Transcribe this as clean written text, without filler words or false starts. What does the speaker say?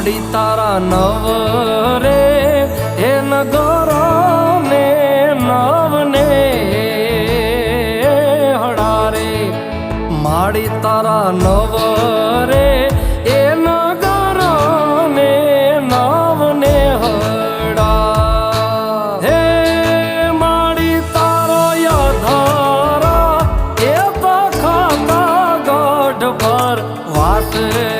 માડી તારા નવ રે એ નગરો ને નવને હડારે માડી તારા નવ રે એ નગરો ને નવને હડા હે માડી તારો યધારા એ તો ખાતા ગઢ પર વાસે